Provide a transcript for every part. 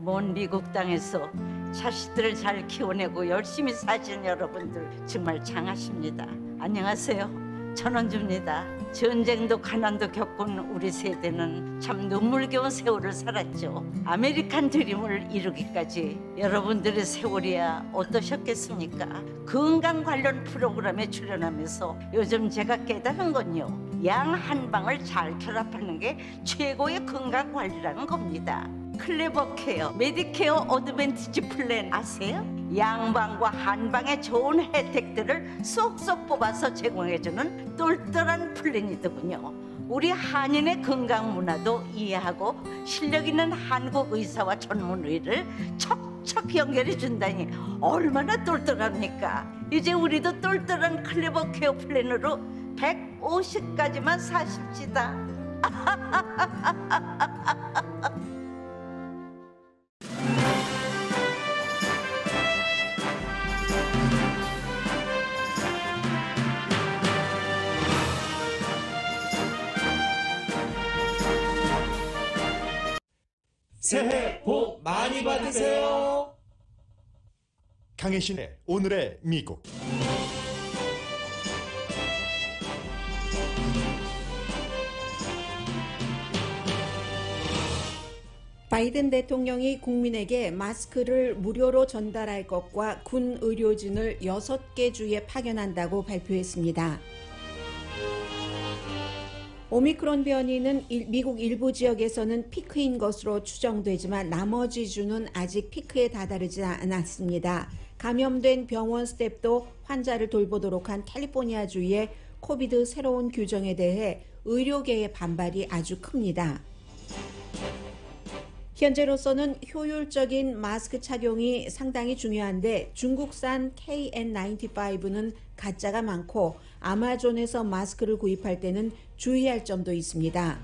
먼 미국 땅에서 자식들을 잘 키워내고 열심히 사신 여러분들 정말 장하십니다. 안녕하세요. 전원주입니다. 전쟁도 가난도 겪은 우리 세대는 참 눈물겨운 세월을 살았죠. 아메리칸 드림을 이루기까지 여러분들의 세월이야 어떠셨겠습니까? 건강 관련 프로그램에 출연하면서 요즘 제가 깨달은 건요, 양 한 방을 잘 결합하는 게 최고의 건강 관리라는 겁니다. 클레버 케어, 메디케어 어드밴티지 플랜 아세요? 양방과 한방의 좋은 혜택들을 쏙쏙 뽑아서 제공해주는 똘똘한 플랜이더군요. 우리 한인의 건강 문화도 이해하고 실력 있는 한국 의사와 전문의를 척척 연결해 준다니 얼마나 똘똘합니까? 이제 우리도 똘똘한 클레버 케어 플랜으로 150까지만 사십시다. 새해 복 많이 받으세요. 강혜신의 오늘의 미국. 바이든 대통령이 국민에게 마스크를 무료로 전달할 것과 군 의료진을 6개 주에 파견한다고 발표했습니다. 오미크론 변이는 미국 일부 지역에서는 피크인 것으로 추정되지만 나머지 주는 아직 피크에 다다르지 않았습니다. 감염된 병원 스태프도 환자를 돌보도록 한 캘리포니아주의 코비드 새로운 규정에 대해 의료계의 반발이 아주 큽니다. 현재로서는 효율적인 마스크 착용이 상당히 중요한데 중국산 KN95는 가짜가 많고 아마존에서 마스크를 구입할 때는 주의할 점도 있습니다.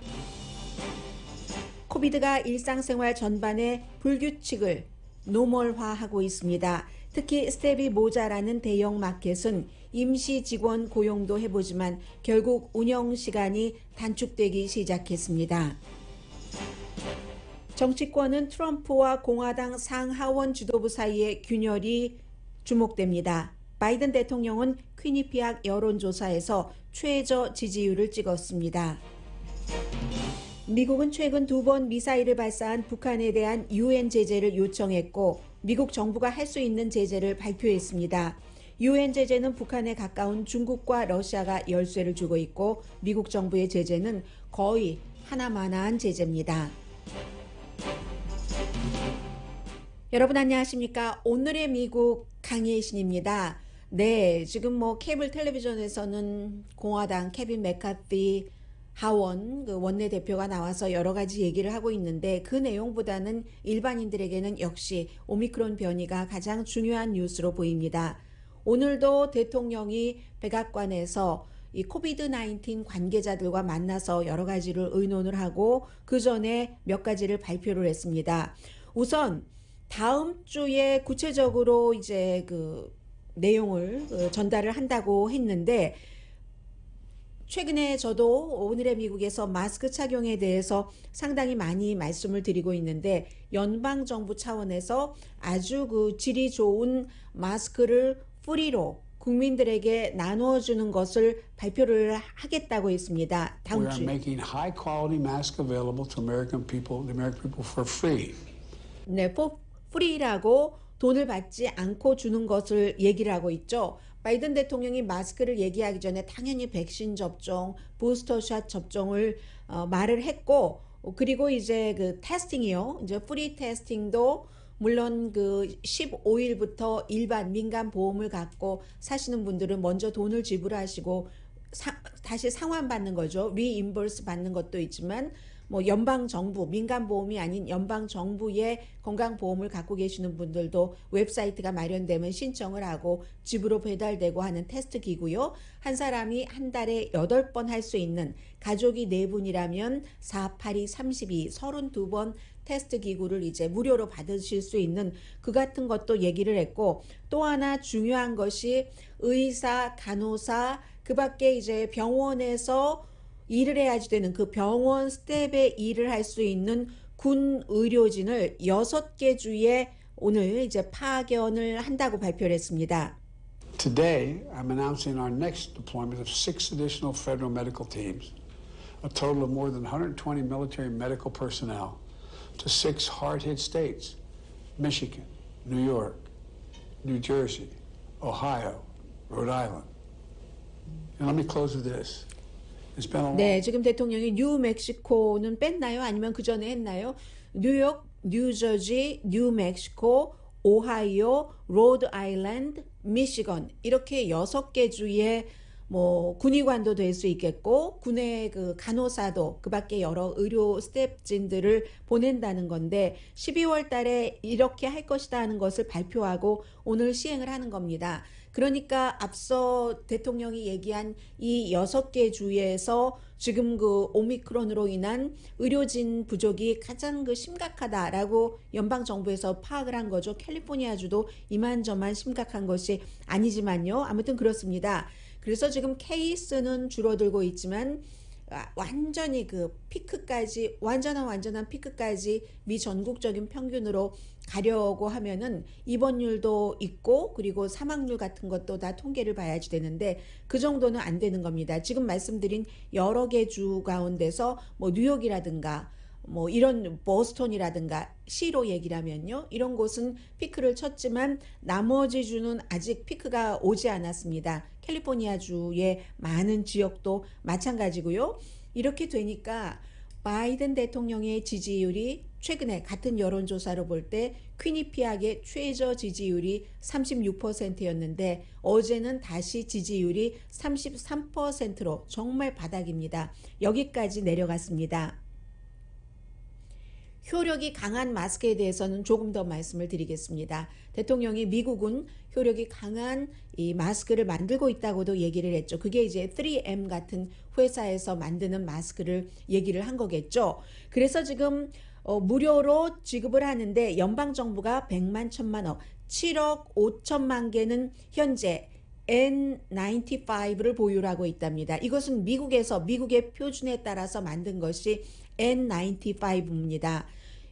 코비드가 일상생활 전반에 불규칙을 노멀화하고 있습니다. 특히 스텝이 모자라는 대형 마켓은 임시 직원 고용도 해보지만 결국 운영 시간이 단축되기 시작했습니다. 정치권은 트럼프와 공화당 상하원 지도부 사이의 균열이 주목됩니다. 바이든 대통령은 퀴니피악 여론조사에서 최저 지지율을 찍었습니다. 미국은 최근 2번 미사일을 발사한 북한에 대한 UN 제재를 요청했고 미국 정부가 할 수 있는 제재를 발표했습니다. UN 제재는 북한에 가까운 중국과 러시아가 열쇠를 주고 있고 미국 정부의 제재는 거의 하나마나한 제재입니다. 여러분 안녕하십니까? 오늘의 미국 강혜신입니다. 네, 지금 케이블 텔레비전에서는 공화당 케빈 맥카티 하원 원내대표가 나와서 여러 가지 얘기를 하고 있는데 그 내용보다는 일반인들에게는 역시 오미크론 변이가 가장 중요한 뉴스로 보입니다. 오늘도 대통령이 백악관에서 이 코비드-19 관계자들과 만나서 여러 가지를 의논을 하고 그 전에 몇 가지를 발표를 했습니다. 우선 다음 주에 구체적으로 이제 내용을 전달을 한다고 했는데 최근에 저도 오늘의 미국에서 마스크 착용에 대해서 상당히 많이 말씀을 드리고 있는데 연방정부 차원에서 아주 질이 좋은 마스크를 프리로 국민들에게 나누어주는 것을 발표를 하겠다고 했습니다. 다음 주에. We are making high quality masks available to American people, the American people for free. 네, 프리라고 돈을 받지 않고 주는 것을 얘기를 하고 있죠. 바이든 대통령이 마스크를 얘기하기 전에 당연히 백신 접종, 부스터샷 접종을 말을 했고 그리고 이제 테스팅이요. 이제 프리 테스팅도 물론 15일부터 일반 민간 보험을 갖고 사시는 분들은 먼저 돈을 지불하시고 다시 상환받는 거죠. 리임버스 받는 것도 있지만 연방정부, 민간보험이 아닌 연방정부의 건강보험을 갖고 계시는 분들도 웹사이트가 마련되면 신청을 하고 집으로 배달되고 하는 테스트 기구요. 한 사람이 한 달에 8번 할 수 있는 가족이 4분이라면 4, 8이 32, 32번 테스트 기구를 이제 무료로 받으실 수 있는 그 같은 것도 얘기를 했고 또 하나 중요한 것이 의사, 간호사, 그 밖에 이제 병원에서 일을 해야지 되는 그 병원 스텝에 일을 할 수 있는 군 의료진을 6개 주에 오늘 이제 파견을 한다고 발표를 했습니다. Today, I'm announcing our next deployment of 6 additional federal medical teams, a total of more than 120 military medical personnel, to 6 hard-hit states, Michigan, New York, New Jersey, Ohio, Rhode Island. And let me close with this. It's been a long... 네, 지금 대통령이 뉴멕시코는 뺐나요? 아니면 그 전에 했나요? 뉴욕, 뉴저지, 뉴멕시코, 오하이오, 로드 아일랜드, 미시건 이렇게 6개 주에 뭐 군의관도 될 수 있겠고 군의 그 간호사도 그 밖에 여러 의료 스태프진들을 보낸다는 건데 12월 달에 이렇게 할 것이다 하는 것을 발표하고 오늘 시행을 하는 겁니다. 그러니까 앞서 대통령이 얘기한 이 6개 주에서 지금 그 오미크론으로 인한 의료진 부족이 가장 그 심각하다라고 연방정부에서 파악을 한 거죠. 캘리포니아주도 이만저만 심각한 것이 아니지만요. 아무튼 그렇습니다. 그래서 지금 케이스는 줄어들고 있지만 완전히 그 피크까지 완전한 피크까지 미 전국적인 평균으로 가려고 하면은 입원율도 있고 그리고 사망률 같은 것도 다 통계를 봐야지 되는데 그 정도는 안 되는 겁니다. 지금 말씀드린 여러 개 주 가운데서 뭐 뉴욕이라든가 뭐 이런 보스턴이라든가 시로 얘기를 하면요. 이런 곳은 피크를 쳤지만 나머지 주는 아직 피크가 오지 않았습니다. 캘리포니아 주의 많은 지역도 마찬가지고요. 이렇게 되니까 바이든 대통령의 지지율이 최근에 같은 여론조사로 볼 때 퀴니피악의 최저 지지율이 36%였는데 어제는 다시 지지율이 33%로 정말 바닥입니다. 여기까지 내려갔습니다. 효력이 강한 마스크에 대해서는 조금 더 말씀을 드리겠습니다. 대통령이 미국은 효력이 강한 이 마스크를 만들고 있다고도 얘기를 했죠. 그게 이제 3M 같은 회사에서 만드는 마스크를 얘기를 한 거겠죠. 그래서 지금 무료로 지급을 하는데 연방정부가 100만 1000만억 7억 5천만 개는 현재 N95를 보유하고 있답니다. 이것은 미국의 표준에 따라서 만든 것이 N95입니다.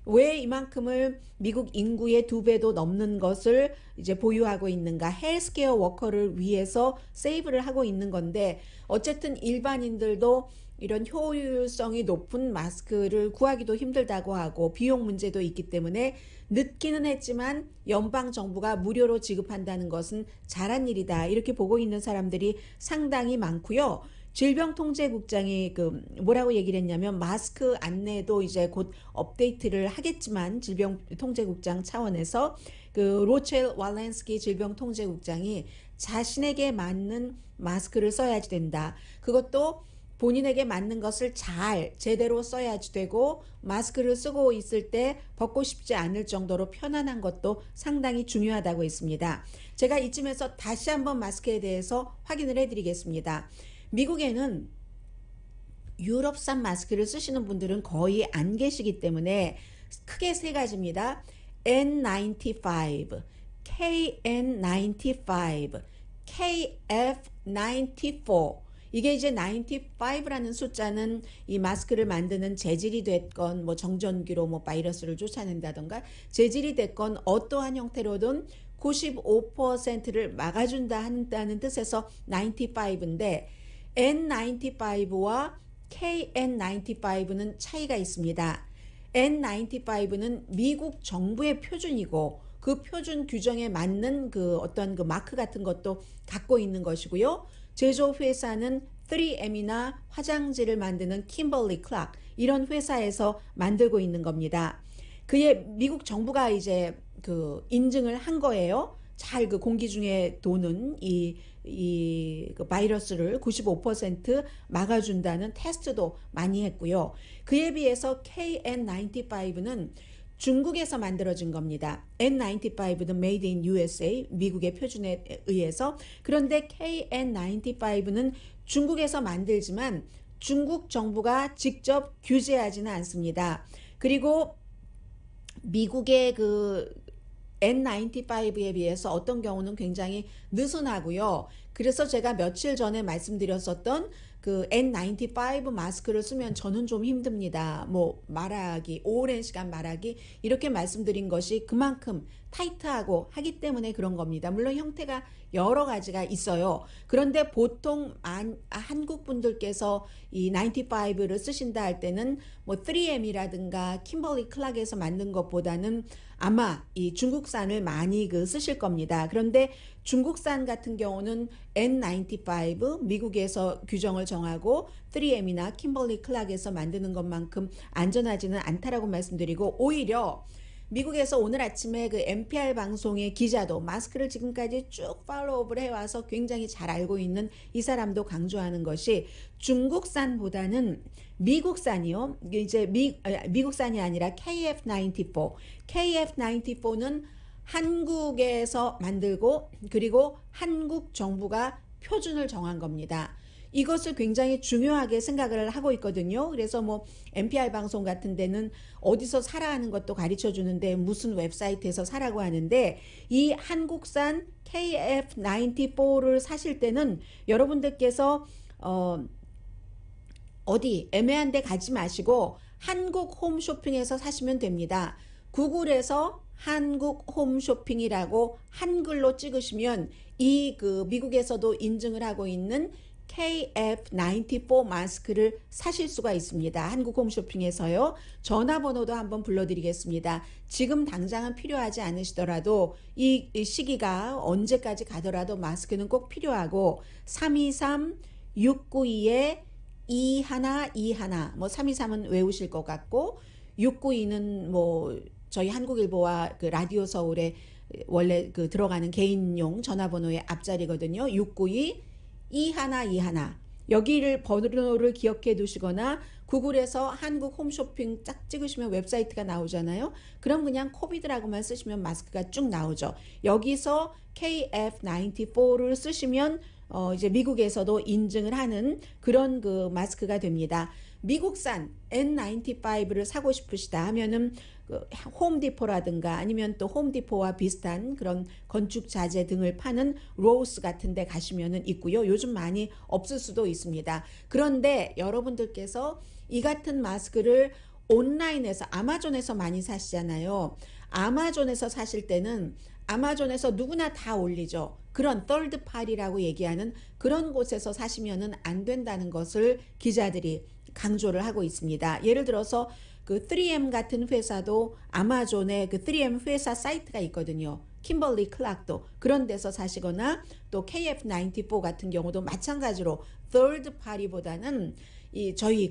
왜 이만큼을 미국 인구의 2배도 넘는 것을 이제 보유하고 있는가? 헬스케어 워커를 위해서 세이브를 하고 있는 건데 어쨌든 일반인들도 이런 효율성이 높은 마스크를 구하기도 힘들다고 하고 비용 문제도 있기 때문에 늦기는 했지만 연방정부가 무료로 지급한다는 것은 잘한 일이다. 이렇게 보고 있는 사람들이 상당히 많고요. 질병통제국장이 그 뭐라고 얘기를 했냐면 마스크 안내도 이제 곧 업데이트를 하겠지만 질병통제국장 차원에서 그 로첼 왈렌스키 질병통제국장이 자신에게 맞는 마스크를 써야지 된다. 그것도 본인에게 맞는 것을 잘 제대로 써야지 되고 마스크를 쓰고 있을 때 벗고 싶지 않을 정도로 편안한 것도 상당히 중요하다고 했습니다. 제가 이쯤에서 다시 한번 마스크에 대해서 확인을 해드리겠습니다. 미국에는 유럽산 마스크를 쓰시는 분들은 거의 안 계시기 때문에 크게 세 가지입니다. N95, KN95, KF94 이게 이제 95라는 숫자는 이 마스크를 만드는 재질이 됐건 뭐 정전기로 뭐 바이러스를 쫓아낸다던가 재질이 됐건 어떠한 형태로든 95%를 막아준다 한다는 뜻에서 95인데 N95와 KN95는 차이가 있습니다. N95는 미국 정부의 표준이고 그 표준 규정에 맞는 그 어떤 그 마크 같은 것도 갖고 있는 것이고요. 제조 회사는 3M이나 화장지를 만드는 킴벌리 클락 이런 회사에서 만들고 있는 겁니다. 그의 미국 정부가 이제 그 인증을 한 거예요. 잘 그 공기 중에 도는 그 바이러스를 95% 막아준다는 테스트도 많이 했고요. 그에 비해서 KN95는 중국에서 만들어진 겁니다. N95는 Made in USA, 미국의 표준에 의해서. 그런데 KN95는 중국에서 만들지만 중국 정부가 직접 규제하지는 않습니다. 그리고 미국의 그 N95에 비해서 어떤 경우는 굉장히 느슨하고요. 그래서 제가 며칠 전에 말씀드렸었던 그 N95 마스크를 쓰면 저는 좀 힘듭니다. 뭐 말하기, 오랜 시간 말하기 이렇게 말씀드린 것이 그만큼 타이트하고 하기 때문에 그런 겁니다. 물론 형태가 여러 가지가 있어요. 그런데 보통 한국 분들께서 이 95를 쓰신다 할 때는 뭐 3M이라든가 킴벌리 클락에서 만든 것보다는 아마 이 중국산을 많이 쓰실 겁니다. 그런데 중국산 같은 경우는 N95 미국에서 규정을 정하고 3M이나 킴벌리 클락에서 만드는 것만큼 안전하지는 않다라고 말씀드리고, 오히려 미국에서 오늘 아침에 그 NPR 방송의 기자도 마스크를 지금까지 쭉 팔로우업을 해와서 굉장히 잘 알고 있는 이 사람도 강조하는 것이 중국산보다는 미국산이요. 이제 미국산이 아니라 KF94. KF94는 한국에서 만들고 그리고 한국 정부가 표준을 정한 겁니다. 이것을 굉장히 중요하게 생각을 하고 있거든요. 그래서 뭐 NPR 방송 같은 데는 어디서 사라 하는 것도 가르쳐 주는데 무슨 웹사이트에서 사라고 하는데, 이 한국산 KF94를 사실 때는 여러분들께서 어디 애매한 데 가지 마시고 한국 홈쇼핑에서 사시면 됩니다. 구글에서 한국 홈쇼핑이라고 한글로 찍으시면 이 미국에서도 인증을 하고 있는 KF94 마스크를 사실 수가 있습니다. 한국 홈쇼핑에서요. 전화번호도 한번 불러드리겠습니다. 지금 당장은 필요하지 않으시더라도 이 시기가 언제까지 가더라도 마스크는 꼭 필요하고 323-692-2121 뭐 323은 외우실 것 같고 692는 뭐 저희 한국일보와 라디오 서울에 원래 들어가는 개인용 전화번호의 앞자리거든요. 692-2121 여기를 번호를 기억해 두시거나 구글에서 한국 홈쇼핑 딱 찍으시면 웹사이트가 나오잖아요. 그럼 그냥 코비드라고만 쓰시면 마스크가 쭉 나오죠. 여기서 KF94를 쓰시면 이제 미국에서도 인증을 하는 그런 마스크가 됩니다. 미국산 N95를 사고 싶으시다 하면은 홈디포라든가 아니면 또 홈디포와 비슷한 그런 건축 자재 등을 파는 로스 같은 데 가시면은 있고요. 요즘 많이 없을 수도 있습니다. 그런데 여러분들께서 이 같은 마스크를 온라인에서 아마존에서 많이 사시잖아요. 아마존에서 사실 때는 아마존에서 누구나 다 올리죠. 그런 third party라고 얘기하는 그런 곳에서 사시면은 안 된다는 것을 기자들이 강조를 하고 있습니다. 예를 들어서 3M 같은 회사도 아마존에 3M 회사 사이트가 있거든요. 킴벌리 클락도 그런 데서 사시거나 또 KF94 같은 경우도 마찬가지로 third party보다는 저희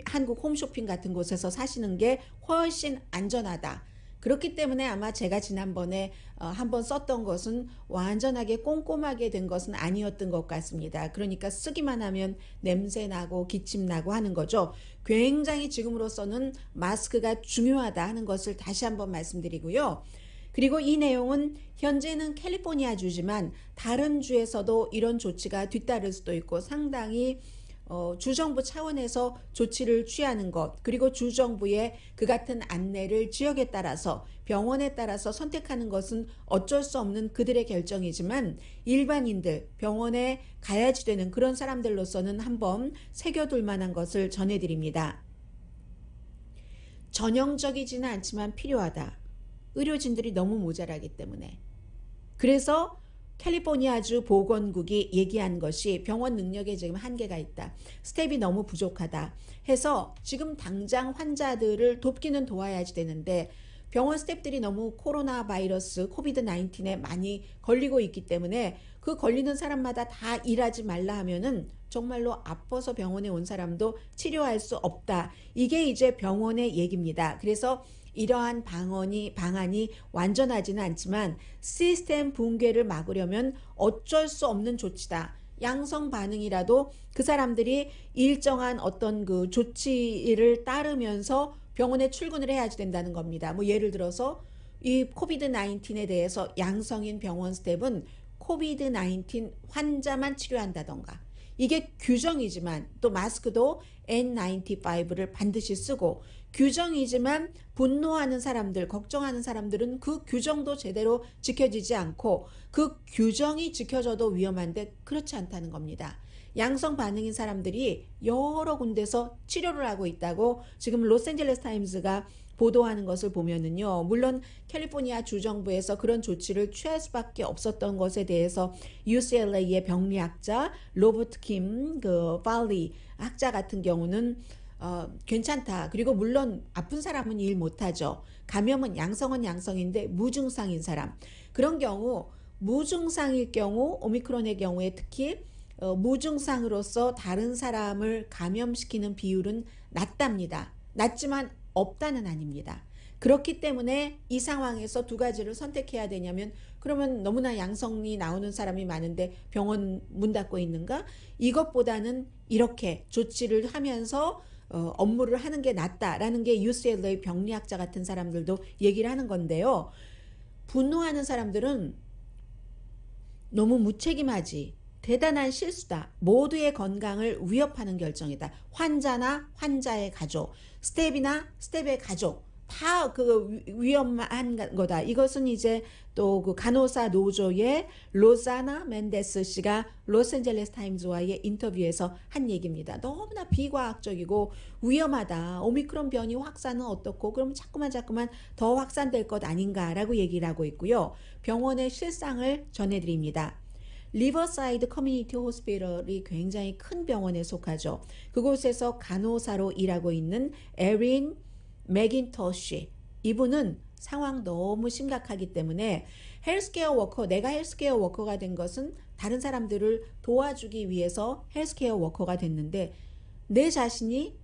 한국 홈쇼핑 같은 곳에서 사시는 게 훨씬 안전하다. 그렇기 때문에 아마 제가 지난번에 한번 썼던 것은 완전하게 꼼꼼하게 된 것은 아니었던 것 같습니다. 그러니까 쓰기만 하면 냄새 나고 기침 나고 하는 거죠. 굉장히 지금으로서는 마스크가 중요하다 하는 것을 다시 한번 말씀드리고요. 그리고 이 내용은 현재는 캘리포니아 주지만 다른 주에서도 이런 조치가 뒤따를 수도 있고 상당히 주정부 차원에서 조치를 취하는 것, 그리고 주정부의 그 같은 안내를 지역에 따라서 병원에 따라서 선택하는 것은 어쩔 수 없는 그들의 결정이지만 일반인들 병원에 가야지 되는 그런 사람들로서는 한번 새겨둘 만한 것을 전해드립니다. 전형적이지는 않지만 필요하다. 의료진들이 너무 모자라기 때문에. 그래서 캘리포니아주 보건국이 얘기한 것이 병원 능력에 지금 한계가 있다. 스텝이 너무 부족하다 해서 지금 당장 환자들을 돕기는 도와야지 되는데 병원 스텝들이 너무 코로나 바이러스 코비드-19에 많이 걸리고 있기 때문에 그 걸리는 사람마다 다 일하지 말라 하면은 정말로 아파서 병원에 온 사람도 치료할 수 없다. 이게 이제 병원의 얘기입니다. 그래서 이러한 방안이 완전하지는 않지만 시스템 붕괴를 막으려면 어쩔 수 없는 조치다. 양성 반응이라도 그 사람들이 일정한 어떤 조치를 따르면서 병원에 출근을 해야지 된다는 겁니다. 뭐 예를 들어서 이 코비드-19에 대해서 양성인 병원 스텝은 코비드-19 환자만 치료한다던가. 이게 규정이지만 또 마스크도 N95를 반드시 쓰고 규정이지만 분노하는 사람들, 걱정하는 사람들은 그 규정도 제대로 지켜지지 않고 그 규정이 지켜져도 위험한데 그렇지 않다는 겁니다. 양성 반응인 사람들이 여러 군데서 치료를 하고 있다고 지금 로스앤젤레스 타임즈가 보도하는 것을 보면은요. 물론 캘리포니아 주정부에서 그런 조치를 취할 수밖에 없었던 것에 대해서 UCLA의 병리학자 로버트 킴 팔리 학자 같은 경우는 괜찮다. 그리고 물론 아픈 사람은 일 못하죠. 감염은 양성은 양성인데 무증상인 사람. 그런 경우 무증상일 경우 오미크론의 경우에 특히 무증상으로서 다른 사람을 감염시키는 비율은 낮답니다. 낮지만 없다는 아닙니다. 그렇기 때문에 이 상황에서 두 가지를 선택해야 되냐면 그러면 너무나 양성이 나오는 사람이 많은데 병원 문 닫고 있는가? 이것보다는 이렇게 조치를 하면서 업무를 하는 게 낫다라는 게 UCLA 병리학자 같은 사람들도 얘기를 하는 건데요. 분노하는 사람들은 너무 무책임하지. 대단한 실수다. 모두의 건강을 위협하는 결정이다. 환자나 환자의 가족, 스텝이나 스텝의 가족 다 그 위험한 거다. 이것은 이제 또 그 간호사 노조의 로자나 멘데스 씨가 로스앤젤레스 타임즈와의 인터뷰에서 한 얘기입니다. 너무나 비과학적이고 위험하다. 오미크론 변이 확산은 어떻고 그럼 자꾸만 더 확산될 것 아닌가라고 얘기를 하고 있고요. 병원의 실상을 전해드립니다. 리버사이드 커뮤니티 호스피털이 굉장히 큰 병원에 속하죠. 그곳에서 간호사로 일하고 있는 에린 맥인터쉬, 이분은 상황 너무 심각하기 때문에 헬스케어 워커, 내가 헬스케어 워커가 된 것은 다른 사람들을 도와주기 위해서 헬스케어 워커가 됐는데 내 자신이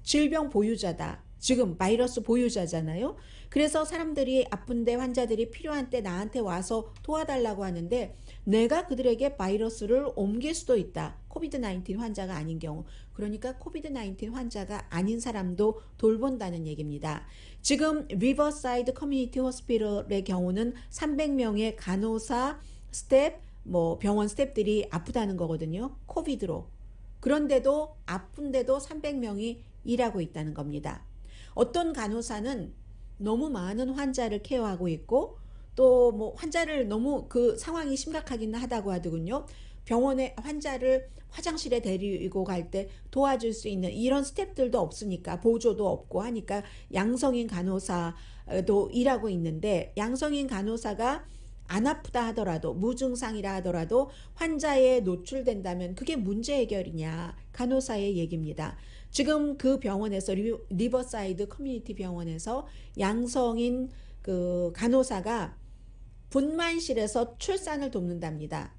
질병 보유자다. 지금 바이러스 보유자잖아요. 그래서 사람들이 아픈데 환자들이 필요한 때 나한테 와서 도와달라고 하는데 내가 그들에게 바이러스를 옮길 수도 있다. 코비드-19 환자가 아닌 경우. 그러니까 코비드-19 환자가 아닌 사람도 돌본다는 얘기입니다. 지금 리버사이드 커뮤니티 호스피털의 경우는 300명의 간호사, 스텝, 병원 스텝들이 아프다는 거거든요. 코비드로. 그런데도 아픈데도 300명이 일하고 있다는 겁니다. 어떤 간호사는 너무 많은 환자를 케어하고 있고 또 환자를 너무 그 상황이 심각하긴 하다고 하더군요. 병원에 환자를 화장실에 데리고 갈 때 도와줄 수 있는 이런 스태프들도 없으니까 보조도 없고 하니까 양성인 간호사도 일하고 있는데 양성인 간호사가 안 아프다 하더라도 무증상이라 하더라도 환자에 노출된다면 그게 문제 해결이냐 간호사의 얘기입니다. 지금 그 병원에서 리버사이드 커뮤니티 병원에서 양성인 그 간호사가 분만실에서 출산을 돕는답니다.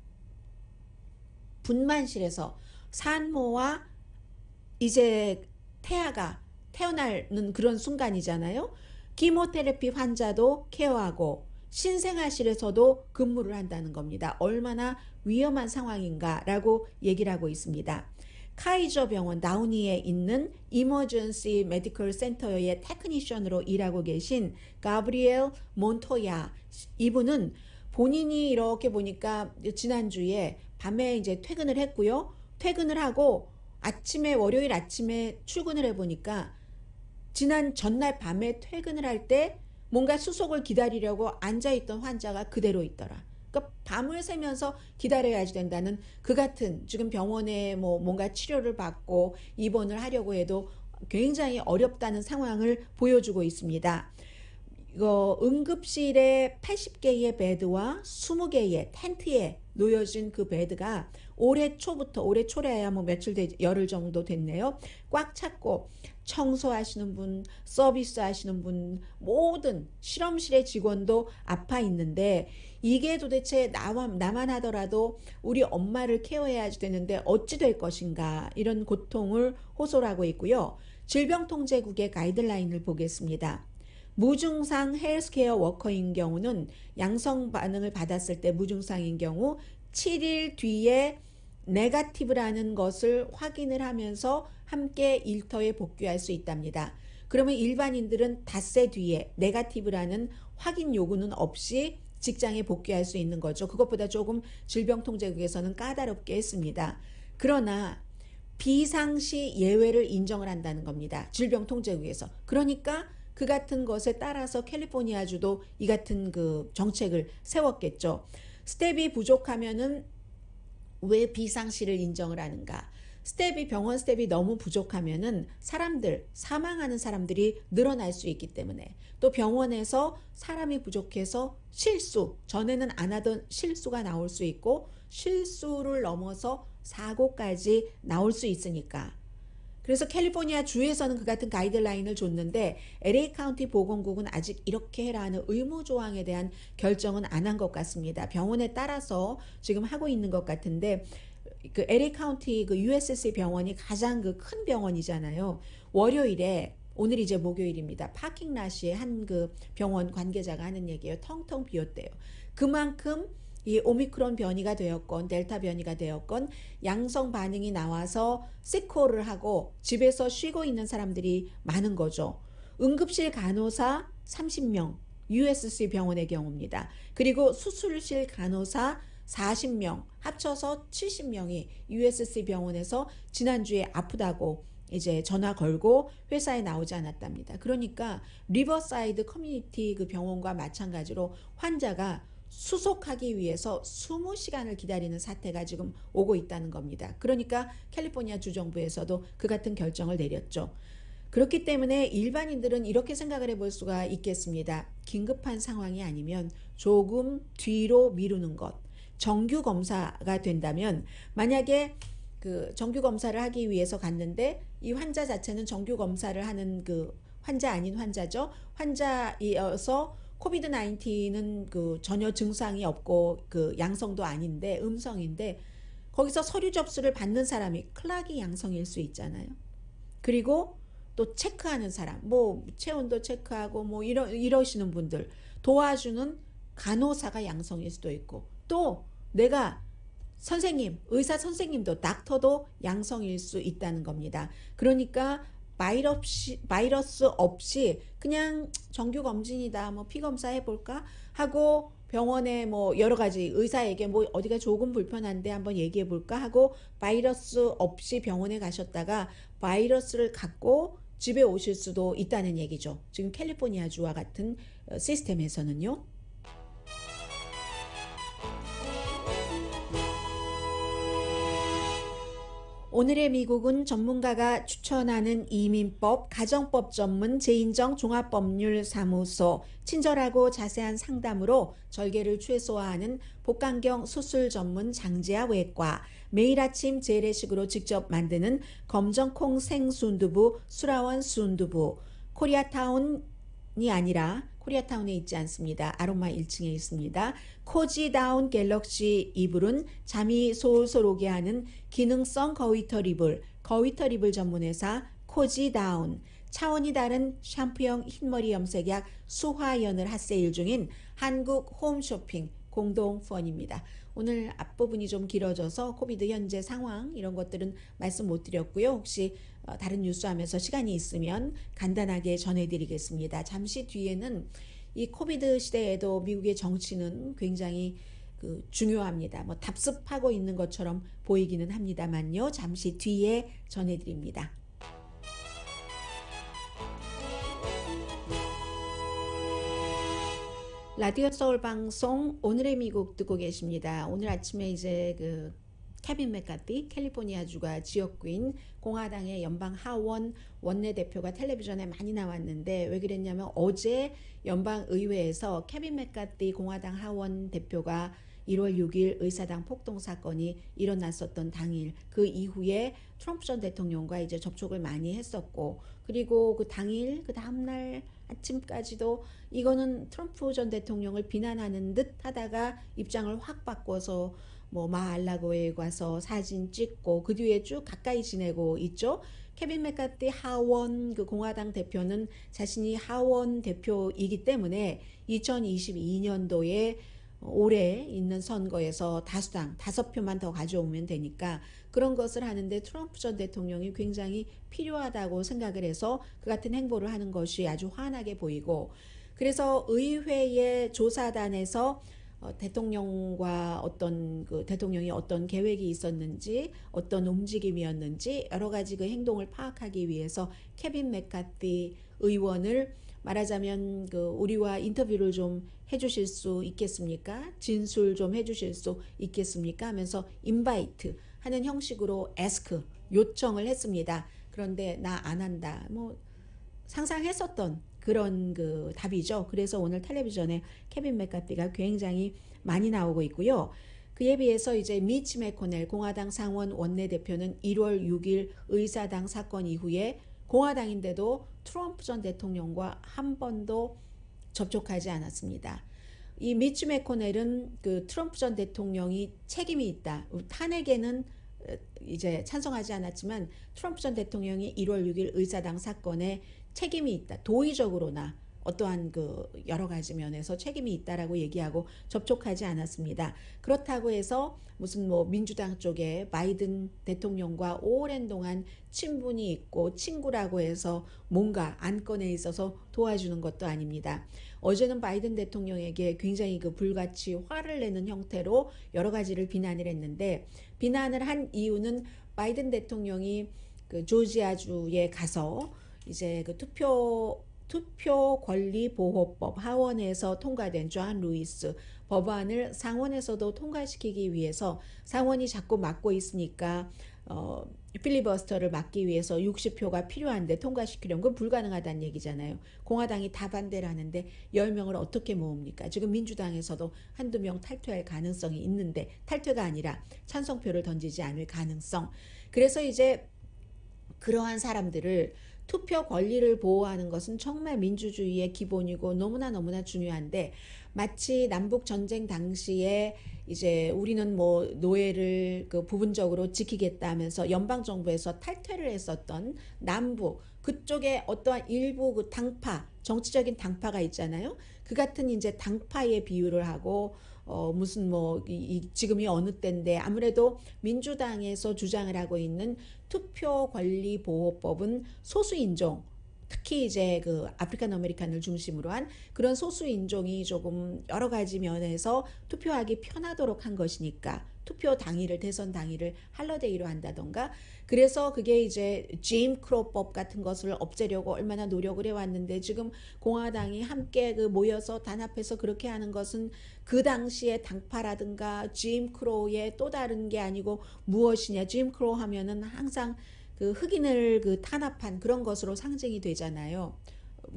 분만실에서 산모와 이제 태아가 태어나는 그런 순간이잖아요. 키모테라피 환자도 케어하고 신생아실에서도 근무를 한다는 겁니다. 얼마나 위험한 상황인가라고 얘기를 하고 있습니다. 카이저 병원 나우니에 있는 이머전시 메디컬 센터의 테크니션으로 일하고 계신 가브리엘 몬토야, 이분은 본인이 이렇게 보니까 지난주에 밤에 이제 퇴근을 했고요. 퇴근을 하고 월요일 아침에 출근을 해보니까 지난 전날 밤에 퇴근을 할 때 뭔가 수속을 기다리려고 앉아있던 환자가 그대로 있더라. 그러니까 밤을 새면서 기다려야지 된다는 그 같은 지금 병원에 뭔가 치료를 받고 입원을 하려고 해도 굉장히 어렵다는 상황을 보여주고 있습니다. 이거 응급실에 80개의 베드와 20개의 텐트에 놓여진 그 베드가 올해 초래야 열흘 정도 됐네요. 꽉 찼고 청소하시는 분, 서비스 하시는 분, 모든 실험실의 직원도 아파 있는데 이게 도대체 나만 하더라도 우리 엄마를 케어해야 되는데 어찌 될 것인가 이런 고통을 호소를 하고 있고요. 질병통제국의 가이드라인을 보겠습니다. 무증상 헬스케어 워커인 경우는 양성 반응을 받았을 때 무증상인 경우 7일 뒤에 네거티브라는 것을 확인을 하면서 함께 일터에 복귀할 수 있답니다. 그러면 일반인들은 닷새 뒤에 네거티브라는 확인 요구는 없이 직장에 복귀할 수 있는 거죠. 그것보다 조금 질병통제국에서는 까다롭게 했습니다. 그러나 비상시 예외를 인정을 한다는 겁니다. 질병통제국에서. 그러니까 그 같은 것에 따라서 캘리포니아주도 이 같은 그 정책을 세웠겠죠. 스텝이 부족하면은 왜 비상시를 인정을 하는가? 병원 스텝이 너무 부족하면은 사망하는 사람들이 늘어날 수 있기 때문에, 또 병원에서 사람이 부족해서 전에는 안 하던 실수가 나올 수 있고, 실수를 넘어서 사고까지 나올 수 있으니까. 그래서 캘리포니아 주에서는 그 같은 가이드라인을 줬는데 LA 카운티 보건국은 아직 이렇게 해라 하는 의무 조항에 대한 결정은 안 한 것 같습니다. 병원에 따라서 지금 하고 있는 것 같은데, 그 LA 카운티 그 USC 병원이 가장 그 큰 병원이잖아요. 월요일에, 오늘 이제 목요일입니다. 파킹라시에 한 그 병원 관계자가 하는 얘기예요. 텅텅 비었대요. 그만큼 이 오미크론 변이가 되었건 델타 변이가 되었건 양성 반응이 나와서 시콜을 하고 집에서 쉬고 있는 사람들이 많은 거죠. 응급실 간호사 30명, USC 병원의 경우입니다. 그리고 수술실 간호사 40명, 합쳐서 70명이 USC 병원에서 지난주에 아프다고 이제 전화 걸고 회사에 나오지 않았답니다. 그러니까 리버사이드 커뮤니티 그 병원과 마찬가지로 환자가 수속하기 위해서 20시간을 기다리는 사태가 지금 오고 있다는 겁니다. 그러니까 캘리포니아 주정부에서도 그 같은 결정을 내렸죠. 그렇기 때문에 일반인들은 이렇게 생각을 해볼 수가 있겠습니다. 긴급한 상황이 아니면 조금 뒤로 미루는 것. 정규 검사가 된다면, 만약에 그 정규 검사를 하기 위해서 갔는데 이 환자 자체는 정규 검사를 하는 그 환자 아닌 환자죠. 환자이어서 코비드 19은 그 전혀 증상이 없고 그 양성도 아닌데 음성인데, 거기서 서류 접수를 받는 사람이 클락이 양성일 수 있잖아요. 그리고 또 체크하는 사람, 뭐 체온도 체크하고 뭐 이러시는 분들, 도와주는 간호사가 양성일 수도 있고, 또 내가 의사 선생님도 닥터도 양성일 수 있다는 겁니다. 그러니까 바이러스 없이 그냥 정규 검진이다, 뭐 피 검사 해볼까 하고 병원에 뭐 여러 가지 의사에게 뭐 어디가 조금 불편한데 한번 얘기해 볼까 하고 바이러스 없이 병원에 가셨다가 바이러스를 갖고 집에 오실 수도 있다는 얘기죠. 지금 캘리포니아주와 같은 시스템에서는요. 오늘의 미국은 전문가가 추천하는 이민법, 가정법 전문 제인정 종합법률사무소, 친절하고 자세한 상담으로 절개를 최소화하는 복강경 수술 전문 장지아 외과, 매일 아침 재래식으로 직접 만드는 검정콩 생순두부 수라원 순두부, 코리아타운이 아니라 코리아타운에 있지 않습니다. 아로마 1층에 있습니다. 코지다운 갤럭시 이불은 잠이 솔솔 오게 하는 기능성 거위털 이불, 거위털 이불 전문회사 코지다운, 차원이 다른 샴푸형 흰머리 염색약 수화연을 핫세일 중인 한국 홈쇼핑 공동 후원입니다. 오늘 앞부분이 좀 길어져서 코비드 현재 상황 이런 것들은 말씀 못 드렸고요. 혹시 다른 뉴스 하면서 시간이 있으면 간단하게 전해드리겠습니다. 잠시 뒤에는 이 코비드 시대에도 미국의 정치는 굉장히 중요합니다. 뭐 답습하고 있는 것처럼 보이기는 합니다만요. 잠시 뒤에 전해드립니다. 라디오 서울 방송 오늘의 미국 듣고 계십니다. 오늘 아침에 이제 케빈 맥카티 캘리포니아주가 지역구인 공화당의 연방 하원 원내대표가 텔레비전에 많이 나왔는데, 왜 그랬냐면 어제 연방의회에서 케빈 맥카티 공화당 하원 대표가 1월 6일 의사당 폭동 사건이 일어났었던 당일, 그 이후에 트럼프 전 대통령과 이제 접촉을 많이 했었고, 그리고 그 당일 그 다음날 아침까지도 이거는 트럼프 전 대통령을 비난하는 듯 하다가 입장을 확 바꿔서 뭐 마알라고에 가서 사진 찍고 그 뒤에 쭉 가까이 지내고 있죠. 케빈 맥카티 하원 공화당 대표는 자신이 하원 대표이기 때문에 2022년도에 올해 있는 선거에서 다수당 5표만 더 가져오면 되니까 그런 것을 하는데 트럼프 전 대통령이 굉장히 필요하다고 생각을 해서 그 같은 행보를 하는 것이 아주 환하게 보이고, 그래서 의회의 조사단에서 대통령과 어떤 그 대통령이 어떤 계획이 있었는지 어떤 움직임이었는지 여러 가지 그 행동을 파악하기 위해서 케빈 맥카티 의원을 말하자면 그 우리와 인터뷰를 좀 해주실 수 있겠습니까? 진술 좀 해주실 수 있겠습니까? 하면서 인바이트 하는 형식으로 ask 요청을 했습니다. 그런데 나 안 한다. 뭐 상상했었던 그런 그 답이죠. 그래서 오늘 텔레비전에 케빈 맥카티가 굉장히 많이 나오고 있고요. 그에 비해서 이제 미치 매코넬 공화당 상원 원내대표는 1월 6일 의사당 사건 이후에 공화당인데도 트럼프 전 대통령과 한 번도 접촉하지 않았습니다. 이 미치 매코넬은 그 트럼프 전 대통령이 책임이 있다. 탄핵에는 이제 찬성하지 않았지만 트럼프 전 대통령이 1월 6일 의사당 사건에 책임이 있다. 도의적으로나 어떠한 그 여러 가지 면에서 책임이 있다라고 얘기하고 접촉하지 않았습니다. 그렇다고 해서 무슨 뭐 민주당 쪽에 바이든 대통령과 오랜 동안 친분이 있고 친구라고 해서 뭔가 안건에 있어서 도와주는 것도 아닙니다. 어제는 바이든 대통령에게 굉장히 그 불같이 화를 내는 형태로 여러 가지를 비난을 했는데 비난을 한 이유는 바이든 대통령이 그 조지아주에 가서 이제 그 투표 권리 보호법 하원에서 통과된 존 루이스 법안을 상원에서도 통과시키기 위해서 상원이 자꾸 막고 있으니까 필리버스터를 막기 위해서 60표가 필요한데 통과시키려면 그건 불가능하다는 얘기잖아요. 공화당이 다 반대를 하는데 10명을 어떻게 모읍니까? 지금 민주당에서도 한두 명 탈퇴할 가능성이 있는데 탈퇴가 아니라 찬성표를 던지지 않을 가능성. 그래서 이제 그러한 사람들을 투표 권리를 보호하는 것은 정말 민주주의의 기본이고 너무나 중요한데 마치 남북 전쟁 당시에 이제 우리는 뭐 노예를 그 부분적으로 지키겠다 하면서 연방 정부에서 탈퇴를 했었던 남부 그쪽에 어떠한 일부 그 당파 정치적인 당파가 있잖아요. 그 같은 이제 당파의 비유를 하고 무슨 뭐 지금이 어느 때인데 아무래도 민주당에서 주장을 하고 있는 투표 권리 보호법은 소수인종 특히 이제 그 아프리칸 아메리칸을 중심으로 한 그런 소수 인종이 조금 여러 가지 면에서 투표하기 편하도록 한 것이니까 투표 당일을 대선 당일을 할러데이로 한다던가 그래서 그게 이제 짐 크로법 같은 것을 없애려고 얼마나 노력을 해왔는데 지금 공화당이 함께 그 모여서 단합해서 그렇게 하는 것은 그 당시에 당파라든가 짐 크로의 또 다른 게 아니고 무엇이냐 짐 크로 하면은 항상 그 흑인을 그 탄압한 그런 것으로 상징이 되잖아요.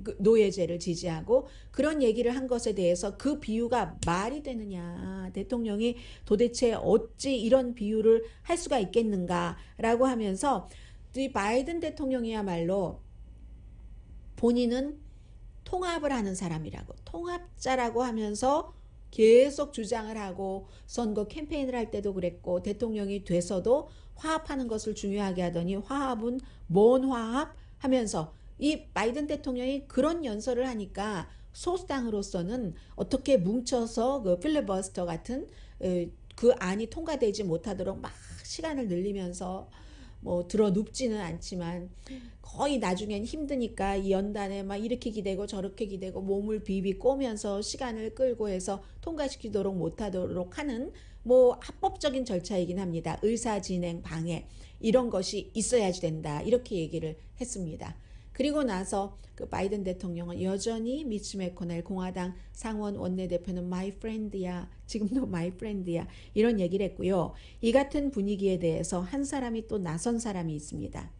그 노예제를 지지하고 그런 얘기를 한 것에 대해서 그 비유가 말이 되느냐 대통령이 도대체 어찌 이런 비유를 할 수가 있겠는가라고 하면서 이 바이든 대통령이야말로 본인은 통합을 하는 사람이라고 통합자라고 하면서 계속 주장을 하고 선거 캠페인을 할 때도 그랬고 대통령이 돼서도 화합하는 것을 중요하게 하더니 화합은 뭔 화합 하면서 이 바이든 대통령이 그런 연설을 하니까 소수당으로서는 어떻게 뭉쳐서 그 필리버스터 같은 그 안이 통과되지 못하도록 막 시간을 늘리면서 뭐 들어 눕지는 않지만 거의 나중엔 힘드니까 이 연단에 막 이렇게 기대고 저렇게 기대고 몸을 비비 꼬면서 시간을 끌고 해서 통과시키도록 못하도록 하는 뭐 합법적인 절차이긴 합니다. 의사진행 방해 이런 것이 있어야지 된다 이렇게 얘기를 했습니다. 그리고 나서 그 바이든 대통령은 여전히 미치 매코넬 공화당 상원 원내대표는 my friend야 지금도 my friend야 이런 얘기를 했고요. 이 같은 분위기에 대해서 한 사람이 또 나선 사람이 있습니다.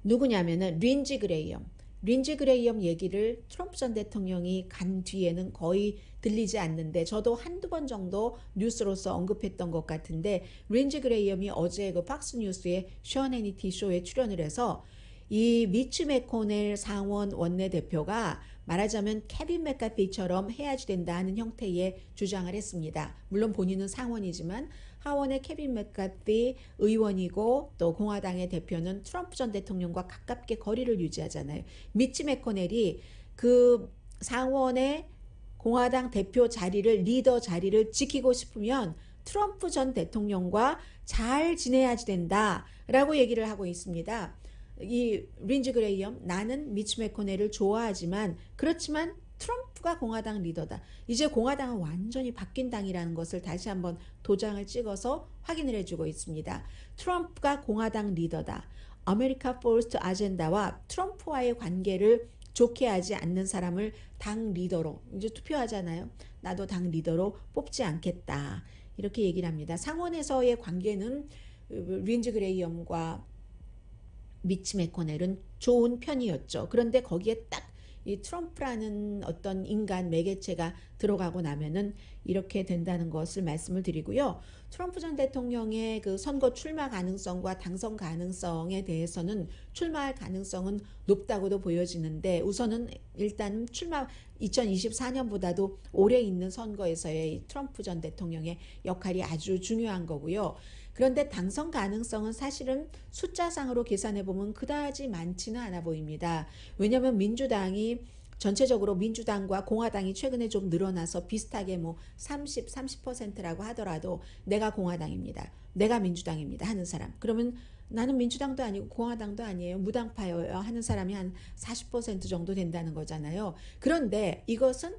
누구냐면은 린지 그레이엄 얘기를 트럼프 전 대통령이 간 뒤에는 거의 들리지 않는데 저도 한두 번 정도 뉴스로서 언급했던 것 같은데 린지 그레이엄이 어제 그 팍스뉴스의 션 해니티 쇼에 출연을 해서 이 미치 매코넬 상원 원내대표가 말하자면 케빈 맥카티처럼 해야지 된다 하는 형태의 주장을 했습니다. 물론 본인은 상원이지만 하원의 케빈 맥카티 의원이고 또 공화당의 대표는 트럼프 전 대통령과 가깝게 거리를 유지하잖아요. 미치 매코넬이 그 상원의 공화당 대표 자리를 리더 자리를 지키고 싶으면 트럼프 전 대통령과 잘 지내야지 된다라고 얘기를 하고 있습니다. 이 린지 그레이엄 나는 미치 매코넬을 좋아하지만 그렇지만 트럼프 트럼프가 공화당 리더다. 이제 공화당은 완전히 바뀐 당이라는 것을 다시 한번 도장을 찍어서 확인을 해주고 있습니다. 트럼프가 공화당 리더다. 아메리카 퍼스트 아젠다와 트럼프와의 관계를 좋게 하지 않는 사람을 당 리더로 이제 투표하잖아요. 나도 당 리더로 뽑지 않겠다. 이렇게 얘기를 합니다. 상원에서의 관계는 린지 그레이엄과 미치 매코넬은 좋은 편이었죠. 그런데 거기에 딱 이 트럼프라는 어떤 인간 매개체가 들어가고 나면은 이렇게 된다는 것을 말씀을 드리고요. 트럼프 전 대통령의 그 선거 출마 가능성과 당선 가능성에 대해서는 출마할 가능성은 높다고도 보여지는데 우선은 일단 출마 2024년보다도 오래 있는 선거에서의 트럼프 전 대통령의 역할이 아주 중요한 거고요. 그런데 당선 가능성은 사실은 숫자상으로 계산해 보면 그다지 많지는 않아 보입니다. 왜냐하면 민주당이 전체적으로 민주당과 공화당이 최근에 좀 늘어나서 비슷하게 뭐 30%라고 하더라도 내가 공화당입니다. 내가 민주당입니다 하는 사람. 그러면 나는 민주당도 아니고 공화당도 아니에요. 무당파예요 하는 사람이 한 40% 정도 된다는 거잖아요. 그런데 이것은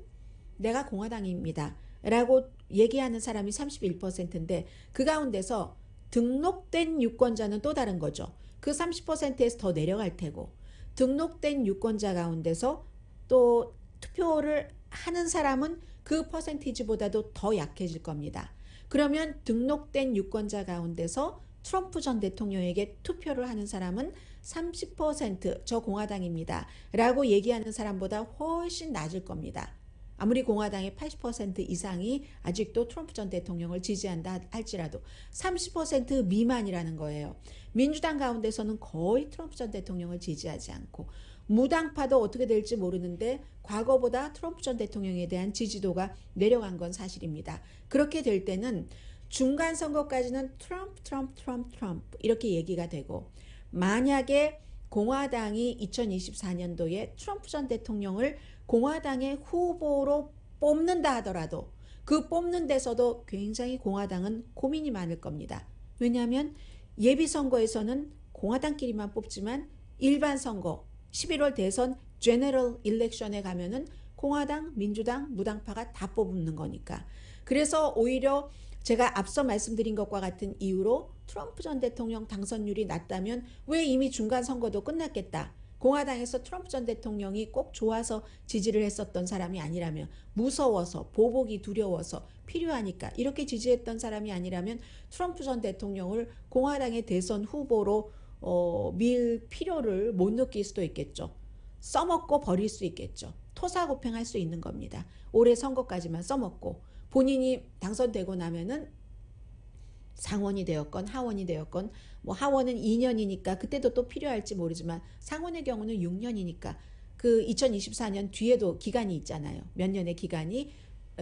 내가 공화당입니다 라고 얘기하는 사람이 31%인데 그 가운데서 등록된 유권자는 또 다른 거죠. 그 30%에서 더 내려갈 테고 등록된 유권자 가운데서 또 투표를 하는 사람은 그 퍼센티지보다도 더 약해질 겁니다. 그러면 등록된 유권자 가운데서 트럼프 전 대통령에게 투표를 하는 사람은 30% 저 공화당입니다 라고 얘기하는 사람보다 훨씬 낮을 겁니다. 아무리 공화당의 80% 이상이 아직도 트럼프 전 대통령을 지지한다 할지라도 30% 미만이라는 거예요. 민주당 가운데서는 거의 트럼프 전 대통령을 지지하지 않고 무당파도 어떻게 될지 모르는데 과거보다 트럼프 전 대통령에 대한 지지도가 내려간 건 사실입니다. 그렇게 될 때는 중간 선거까지는 트럼프 이렇게 얘기가 되고 만약에 공화당이 2024년도에 트럼프 전 대통령을 공화당의 후보로 뽑는다 하더라도 그 뽑는 데서도 굉장히 공화당은 고민이 많을 겁니다. 왜냐하면 예비선거에서는 공화당끼리만 뽑지만 일반 선거 11월 대선 제너럴 일렉션에 가면은 공화당, 민주당, 무당파가 다 뽑는 거니까. 그래서 오히려 제가 앞서 말씀드린 것과 같은 이유로 트럼프 전 대통령 당선율이 낮다면 왜 이미 중간 선거도 끝났겠다. 공화당에서 트럼프 전 대통령이 꼭 좋아서 지지를 했었던 사람이 아니라면 무서워서 보복이 두려워서 필요하니까 이렇게 지지했던 사람이 아니라면 트럼프 전 대통령을 공화당의 대선 후보로 밀 필요를 못 느낄 수도 있겠죠. 써먹고 버릴 수 있겠죠. 토사구팽할 수 있는 겁니다. 올해 선거까지만 써먹고 본인이 당선되고 나면은 상원이 되었건 하원이 되었건 뭐 하원은 2년이니까 그때도 또 필요할지 모르지만 상원의 경우는 6년이니까 그 2024년 뒤에도 기간이 있잖아요. 몇 년의 기간이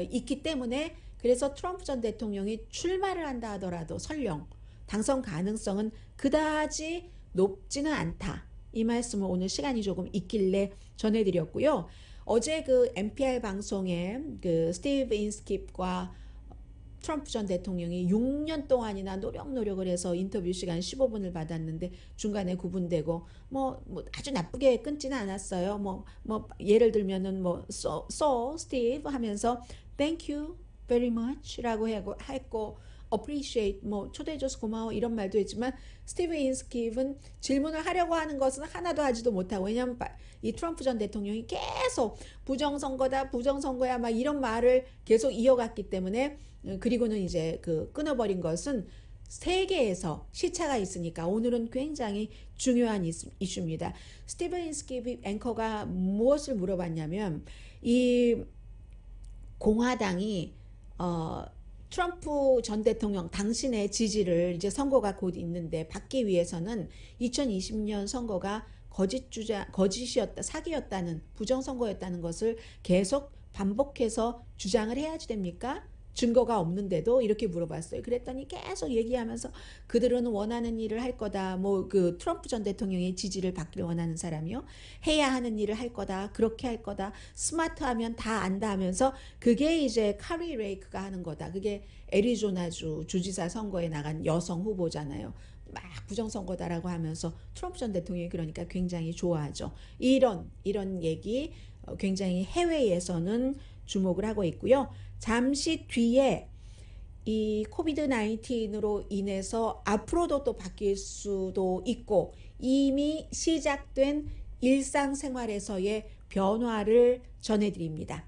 있기 때문에 그래서 트럼프 전 대통령이 출마를 한다 하더라도 설령 당선 가능성은 그다지 높지는 않다. 이 말씀을 오늘 시간이 조금 있길래 전해드렸고요. 어제 그 NPR 방송에 그 스티브 인스킵과 트럼프 전 대통령이 6년 동안이나 노력을 해서 인터뷰 시간 15분을 받았는데 중간에 구분되고 뭐 아주 나쁘게 끊지는 않았어요. 뭐 예를 들면은 so Steve 하면서 thank you very much라고 했고 appreciate 초대해줘서 고마워 이런 말도 했지만 스티브 인스킵은 질문을 하려고 하는 것은 하나도 하지도 못하고 왜냐하면 이 트럼프 전 대통령이 계속 부정선거야 막 이런 말을 계속 이어갔기 때문에 그리고는 이제 그 끊어버린 것은 세계에서 시차가 있으니까 오늘은 굉장히 중요한 이슈입니다. 스티브 인스킵 앵커가 무엇을 물어봤냐면 이 공화당이 트럼프 전 대통령 당신의 지지를 이제 선거가 곧 있는데 받기 위해서는 2020년 선거가 거짓이었다, 사기였다는 부정선거였다는 것을 계속 반복해서 주장을 해야지 됩니까? 증거가 없는데도 이렇게 물어봤어요. 그랬더니 계속 얘기하면서 그들은 원하는 일을 할 거다. 그 트럼프 전 대통령의 지지를 받기를 원하는 사람이요. 해야 하는 일을 할 거다. 그렇게 할 거다. 스마트하면 다 안다 하면서 그게 이제 카리 레이크가 하는 거다. 그게 애리조나주 주지사 선거에 나간 여성 후보잖아요. 막 부정선거다라고 하면서 트럼프 전 대통령이 그러니까 굉장히 좋아하죠. 이런 얘기 굉장히 해외에서는 주목을 하고 있고요. 잠시 뒤에 이 코비드 19으로 인해서 앞으로도 또 바뀔 수도 있고 이미 시작된 일상생활에서의 변화를 전해드립니다.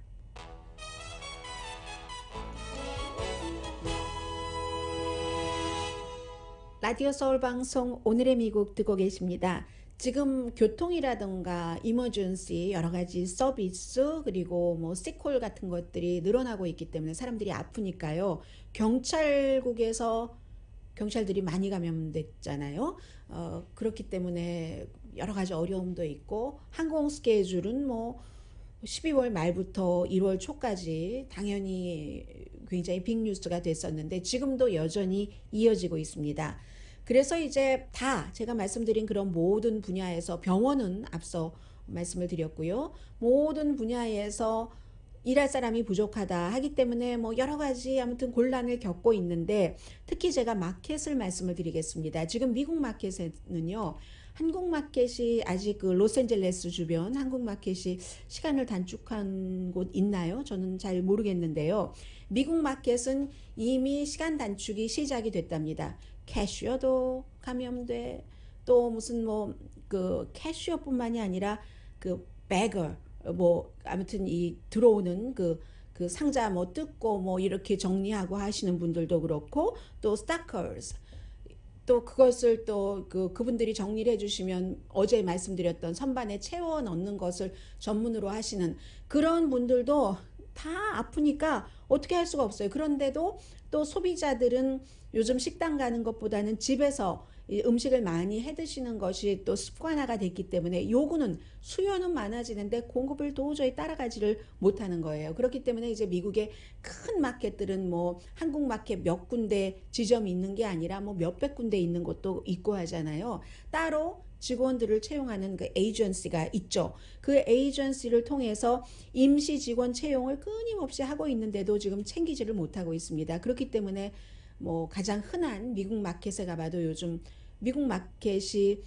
라디오 서울 방송 오늘의 미국 듣고 계십니다. 지금 교통이라든가 이머전시 여러 가지 서비스 그리고 뭐 시콜 같은 것들이 늘어나고 있기 때문에 사람들이 아프니까요. 경찰국에서 경찰들이 많이 감염됐잖아요. 그렇기 때문에 여러 가지 어려움도 있고 항공 스케줄은 뭐 12월 말부터 1월 초까지 당연히 굉장히 빅뉴스가 됐었는데 지금도 여전히 이어지고 있습니다. 그래서 이제 다 제가 말씀드린 그런 모든 분야에서 병원은 앞서 말씀을 드렸고요. 모든 분야에서 일할 사람이 부족하다 하기 때문에 뭐 여러 가지 아무튼 곤란을 겪고 있는데 특히 제가 마켓을 말씀을 드리겠습니다. 지금 미국 마켓에는요. 한국 마켓이 아직 그 로스앤젤레스 주변 한국 마켓이 시간을 단축한 곳 있나요? 저는 잘 모르겠는데요. 미국 마켓은 이미 시간 단축이 시작이 됐답니다. 캐셔도 감염돼 또 무슨 뭐 그 캐셔뿐만이 아니라 그 배거 뭐 아무튼 이 들어오는 그 상자 뭐 뜯고 뭐 이렇게 정리하고 하시는 분들도 그렇고 또 스타커스 또 그것을 또 그분들이 정리를 해주시면 어제 말씀드렸던 선반에 채워 넣는 것을 전문으로 하시는 그런 분들도 다 아프니까 어떻게 할 수가 없어요. 그런데도 또 소비자들은 요즘 식당 가는 것보다는 집에서 음식을 많이 해 드시는 것이 또 습관화가 됐기 때문에 요구는 수요는 많아지는데 공급을 도저히 따라가지를 못하는 거예요. 그렇기 때문에 이제 미국의 큰 마켓들은 뭐 한국 마켓 몇 군데 지점이 있는 게 아니라 뭐 몇백 군데 있는 곳도 있고 하잖아요. 따로 직원들을 채용하는 그 에이전시가 있죠. 그 에이전시를 통해서 임시 직원 채용을 끊임없이 하고 있는데도 지금 챙기지를 못하고 있습니다. 그렇기 때문에 뭐 가장 흔한 미국 마켓에 가봐도 요즘 미국 마켓이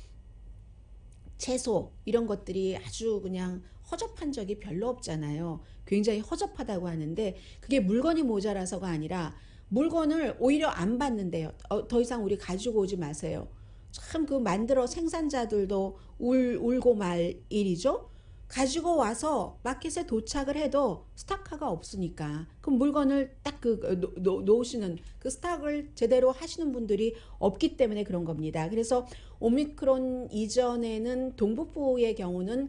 채소 이런 것들이 아주 그냥 허접한 적이 별로 없잖아요. 굉장히 허접하다고 하는데 그게 물건이 모자라서가 아니라 물건을 오히려 안 받는데요. 더 이상 우리 가지고 오지 마세요. 참 그 만들어 생산자들도 울고 말 일이죠. 가지고 와서 마켓에 도착을 해도 스타카가 없으니까 그 물건을 딱 놓으시는 그 스탁을 제대로 하시는 분들이 없기 때문에 그런 겁니다. 그래서 오미크론 이전에는 동북부의 경우는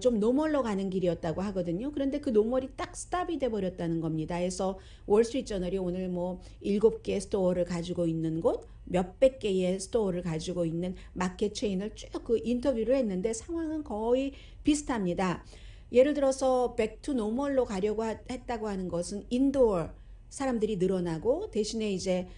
좀 노멀로 가는 길이었다고 하거든요. 그런데 그 노멀이 딱 스탑이 돼 버렸다는 겁니다. 그래서 월스트리트저널이 오늘 뭐 7개 스토어를 가지고 있는 곳, 몇백 개의 스토어를 가지고 있는 마켓 체인을 쭉 그 인터뷰를 했는데 상황은 거의 비슷합니다. 예를 들어서 back to normal로 가려고 했다고 하는 것은 인도어 사람들이 늘어나고 대신에 이제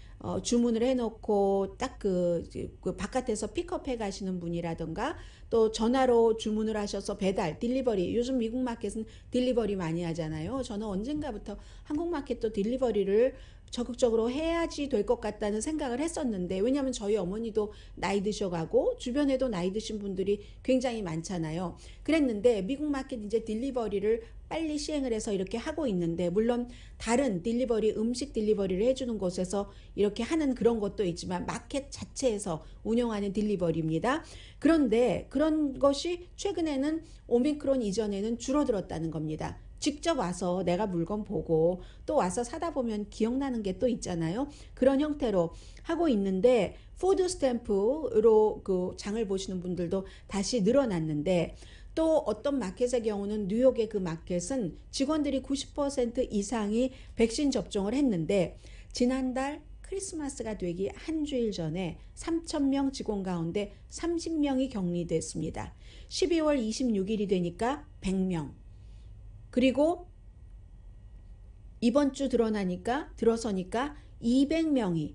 주문을 해놓고 딱 그 바깥에서 픽업해 가시는 분이라던가 또 전화로 주문을 하셔서 배달, 딜리버리. 요즘 미국 마켓은 딜리버리 많이 하잖아요. 저는 언젠가부터 한국 마켓도 딜리버리를 적극적으로 해야지 될 것 같다는 생각을 했었는데 왜냐하면 저희 어머니도 나이 드셔가고 주변에도 나이 드신 분들이 굉장히 많잖아요. 그랬는데 미국 마켓 이제 딜리버리를 빨리 시행을 해서 이렇게 하고 있는데 물론 다른 딜리버리 음식 딜리버리를 해주는 곳에서 이렇게 하는 그런 것도 있지만 마켓 자체에서 운영하는 딜리버리입니다. 그런데 그런 것이 최근에는 오미크론 이전에는 줄어들었다는 겁니다. 직접 와서 내가 물건 보고 또 와서 사다 보면 기억나는 게 또 있잖아요. 그런 형태로 하고 있는데 푸드 스탬프로 그 장을 보시는 분들도 다시 늘어났는데 또 어떤 마켓의 경우는 뉴욕의 그 마켓은 직원들이 90% 이상이 백신 접종을 했는데 지난달 크리스마스가 되기 한 주일 전에 3,000명 직원 가운데 30명이 격리됐습니다. 12월 26일이 되니까 100명. 그리고 이번 주 들어서니까 200명이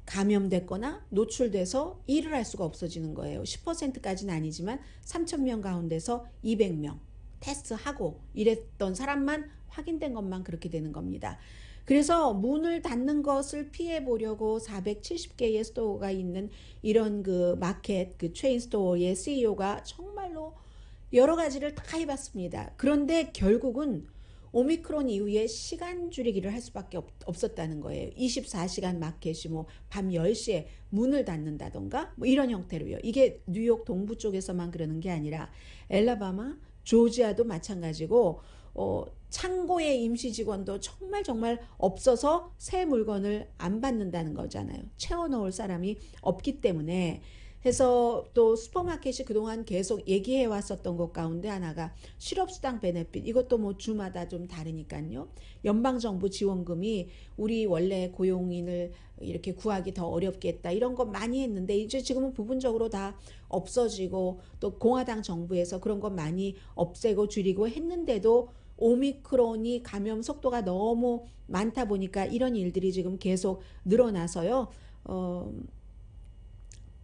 감염됐거나 노출돼서 일을 할 수가 없어지는 거예요. 10%까지는 아니지만 3,000명 가운데서 200명 테스트하고 이랬던 사람만 확인된 것만 그렇게 되는 겁니다. 그래서 문을 닫는 것을 피해 보려고 470개의 스토어가 있는 이런 그 마켓 그 체인 스토어의 CEO가 정말로 여러 가지를 다 해봤습니다. 그런데 결국은 오미크론 이후에 시간 줄이기를 할 수밖에 없었다는 거예요. 24시간 마켓이 뭐 밤 10시에 문을 닫는다던가 뭐 이런 형태로요. 이게 뉴욕 동부 쪽에서만 그러는 게 아니라 엘라바마, 조지아도 마찬가지고 창고의 임시 직원도 정말 없어서 새 물건을 안 받는다는 거잖아요. 채워넣을 사람이 없기 때문에. 해서 또 슈퍼마켓이 그동안 계속 얘기해 왔었던 것 가운데 하나가 실업수당 베네핏, 이것도 뭐 주마다 좀 다르니까요. 연방정부 지원금이 우리 원래 고용인을 이렇게 구하기 더 어렵게 했다, 이런 거 많이 했는데 이제 지금은 부분적으로 다 없어지고 또 공화당 정부에서 그런 거 많이 없애고 줄이고 했는데도 오미크론이 감염 속도가 너무 많다 보니까 이런 일들이 지금 계속 늘어나서요.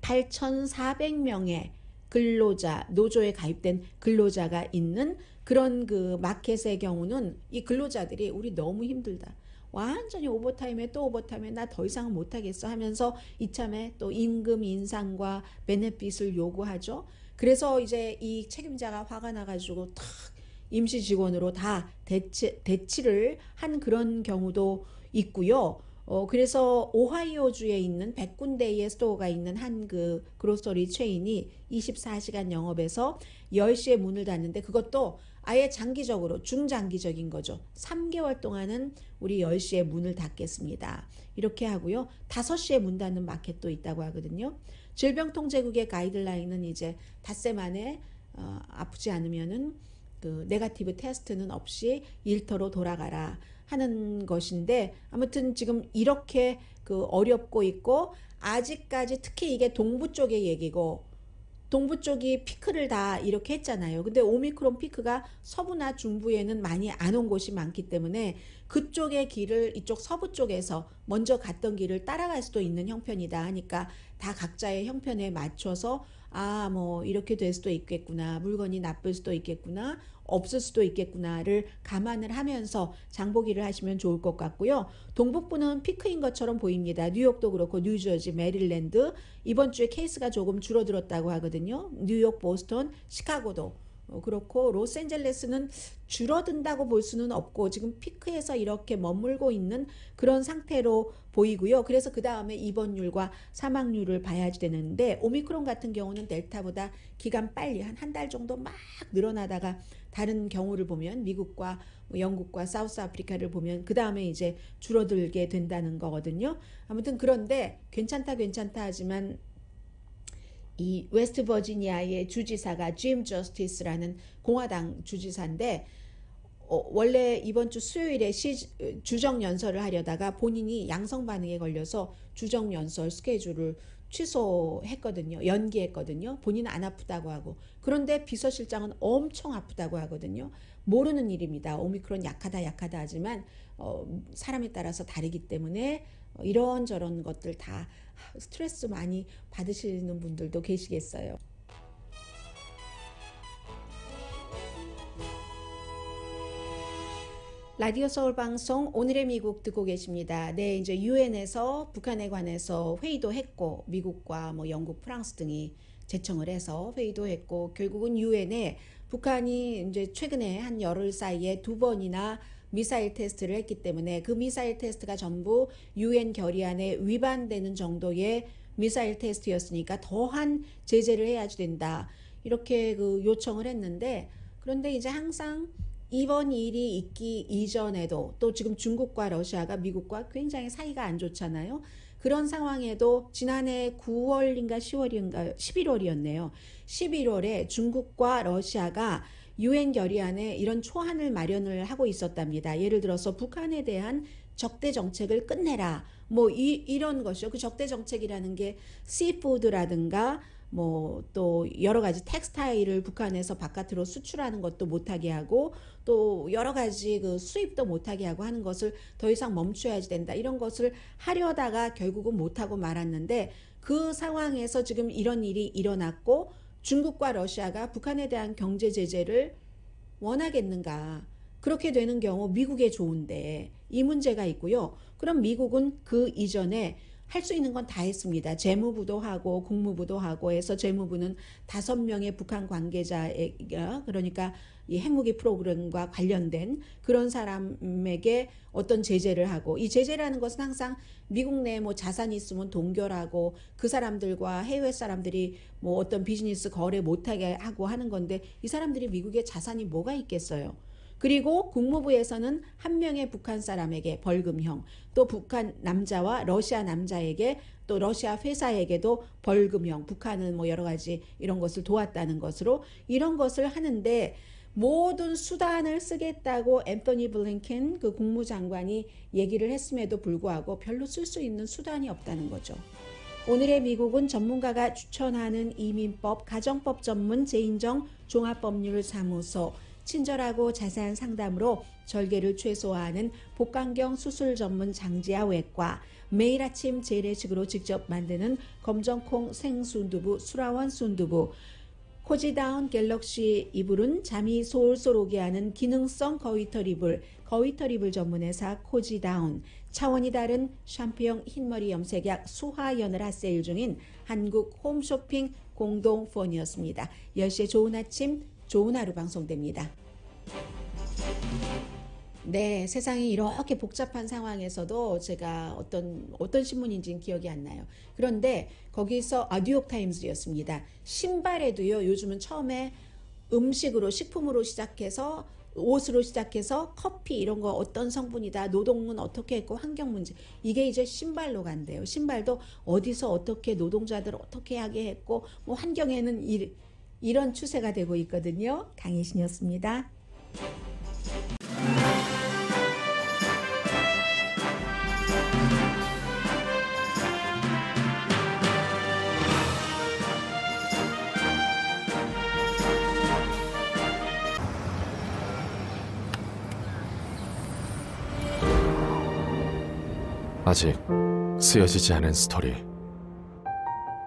8,400명의 근로자, 노조에 가입된 근로자가 있는 그런 그 마켓의 경우는 이 근로자들이 우리 너무 힘들다, 완전히 오버타임에 또 오버타임에 나 더 이상 못하겠어 하면서 이참에 또 임금 인상과 베네핏을 요구하죠. 그래서 이제 이 책임자가 화가 나가지고 탁 임시 직원으로 다 대치를 한 그런 경우도 있고요. 그래서 오하이오주에 있는 100군데의 스토어가 있는 한 그 그로서리 체인이 24시간 영업에서 10시에 문을 닫는데 그것도 아예 장기적으로 중장기적인 거죠. 3개월 동안은 우리 10시에 문을 닫겠습니다. 이렇게 하고요. 5시에 문 닫는 마켓도 있다고 하거든요. 질병통제국의 가이드라인은 이제 닷새 만에 아프지 않으면은 그 네거티브 테스트는 없이 일터로 돌아가라 하는 것인데, 아무튼 지금 이렇게 그 어렵고 있고, 아직까지 특히 이게 동부 쪽의 얘기고 동부 쪽이 피크를 다 이렇게 했잖아요. 근데 오미크론 피크가 서부나 중부에는 많이 안 온 곳이 많기 때문에 그쪽의 길을 이쪽 서부 쪽에서 먼저 갔던 길을 따라갈 수도 있는 형편이다 하니까 다 각자의 형편에 맞춰서 뭐 이렇게 될 수도 있겠구나, 물건이 나쁠 수도 있겠구나, 없을 수도 있겠구나를 감안을 하면서 장보기를 하시면 좋을 것 같고요. 동북부는 피크인 것처럼 보입니다. 뉴욕도 그렇고 뉴저지, 메릴랜드 이번 주에 케이스가 조금 줄어들었다고 하거든요. 뉴욕, 보스턴, 시카고도 그렇고 로스앤젤레스는 줄어든다고 볼 수는 없고 지금 피크에서 이렇게 머물고 있는 그런 상태로 보이고요. 그래서 그 다음에 입원율과 사망률을 봐야지 되는데, 오미크론 같은 경우는 델타보다 기간 빨리 한 달 정도 막 늘어나다가 다른 경우를 보면 미국과 영국과 사우스 아프리카를 보면 그 다음에 이제 줄어들게 된다는 거거든요. 아무튼 그런데 괜찮다 하지만 이 웨스트 버지니아의 주지사가 짐 저스티스라는 공화당 주지사인데 원래 이번 주 수요일에 주정연설을 하려다가 본인이 양성 반응에 걸려서 주정연설 스케줄을 취소했거든요. 연기했거든요. 본인은 안 아프다고 하고. 그런데 비서실장은 엄청 아프다고 하거든요. 모르는 일입니다. 오미크론 약하다 하지만 사람에 따라서 다르기 때문에 이런저런 것들 다 스트레스 많이 받으시는 분들도 계시겠어요. 라디오 서울 방송 오늘의 미국 듣고 계십니다. 네, 이제 유엔에서 북한에 관해서 회의도 했고 미국과 뭐 영국, 프랑스 등이 제청을 해서 회의도 했고 결국은 유엔에 북한이 이제 최근에 한 열흘 사이에 2번이나 미사일 테스트를 했기 때문에 그 미사일 테스트가 전부 유엔 결의안에 위반되는 정도의 미사일 테스트였으니까 더한 제재를 해야지 된다. 이렇게 그 요청을 했는데, 그런데 이제 항상 이번 일이 있기 이전에도 또 지금 중국과 러시아가 미국과 굉장히 사이가 안 좋잖아요. 그런 상황에도 지난해 9월인가 10월인가 11월이었네요. 11월에 중국과 러시아가 유엔 결의안에 이런 초안을 마련을 하고 있었답니다. 예를 들어서 북한에 대한 적대 정책을 끝내라. 뭐 이런 것이요. 그 적대 정책이라는 게 씨푸드라든가 뭐 또 여러 가지 텍스타일을 북한에서 바깥으로 수출하는 것도 못하게 하고 또 여러 가지 그 수입도 못하게 하고 하는 것을 더 이상 멈춰야지 된다. 이런 것을 하려다가 결국은 못하고 말았는데, 그 상황에서 지금 이런 일이 일어났고 중국과 러시아가 북한에 대한 경제 제재를 원하겠는가. 그렇게 되는 경우 미국에 좋은데 이 문제가 있고요. 그럼 미국은 그 이전에 할 수 있는 건 다 했습니다. 재무부도 하고 국무부도 하고 해서 재무부는 5명의 북한 관계자가 그러니까 이 핵무기 프로그램과 관련된 그런 사람에게 어떤 제재를 하고 이 제재라는 것은 항상 미국 내에 뭐 자산이 있으면 동결하고 그 사람들과 해외 사람들이 뭐 어떤 비즈니스 거래 못하게 하고 하는 건데 이 사람들이 미국에 자산이 뭐가 있겠어요. 그리고 국무부에서는 한 명의 북한 사람에게 벌금형, 또 북한 남자와 러시아 남자에게 또 러시아 회사에게도 벌금형, 북한은 뭐 여러 가지 이런 것을 도왔다는 것으로 이런 것을 하는데 모든 수단을 쓰겠다고 앤토니 블링컨 그 국무장관이 얘기를 했음에도 불구하고 별로 쓸 수 있는 수단이 없다는 거죠. 오늘의 미국은 전문가가 추천하는 이민법, 가정법 전문 제인정 종합법률사무소, 친절하고 자세한 상담으로 절개를 최소화하는 복강경 수술 전문 장지아 외과, 매일 아침 재래식으로 직접 만드는 검정콩 생순두부 수라원 순두부, 코지다운 갤럭시 이불은 잠이 솔솔 오게 하는 기능성 거위털 이불 전문회사 코지다운, 차원이 다른 샴푸형 흰머리 염색약 수하연을 핫세일 중인 한국 홈쇼핑 공동폰이었습니다. 10시에 좋은 아침 좋은 하루 방송됩니다. 네, 세상이 이렇게 복잡한 상황에서도 제가 어떤 신문인지는 기억이 안 나요. 그런데 거기서 뉴욕타임즈였습니다. 신발에도요, 요즘은 처음에 음식으로, 식품으로 시작해서 옷으로 시작해서 커피 이런 거 어떤 성분이다, 노동은 어떻게 했고 환경 문제, 이게 이제 신발로 간대요. 신발도 어디서 어떻게 노동자들 어떻게 하게 했고 뭐 환경에는 이런 추세가 되고 있거든요. 강희신이었습니다. 아직 쓰여지지 않은 스토리.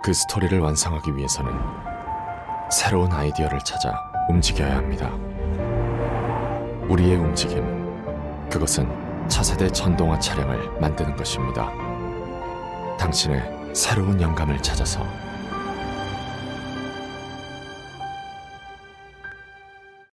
그 스토리를 완성하기 위해서는 새로운 아이디어를 찾아 움직여야 합니다. 우리의 움직임, 그것은 차세대 전동화 차량을 만드는 것입니다. 당신의 새로운 영감을 찾아서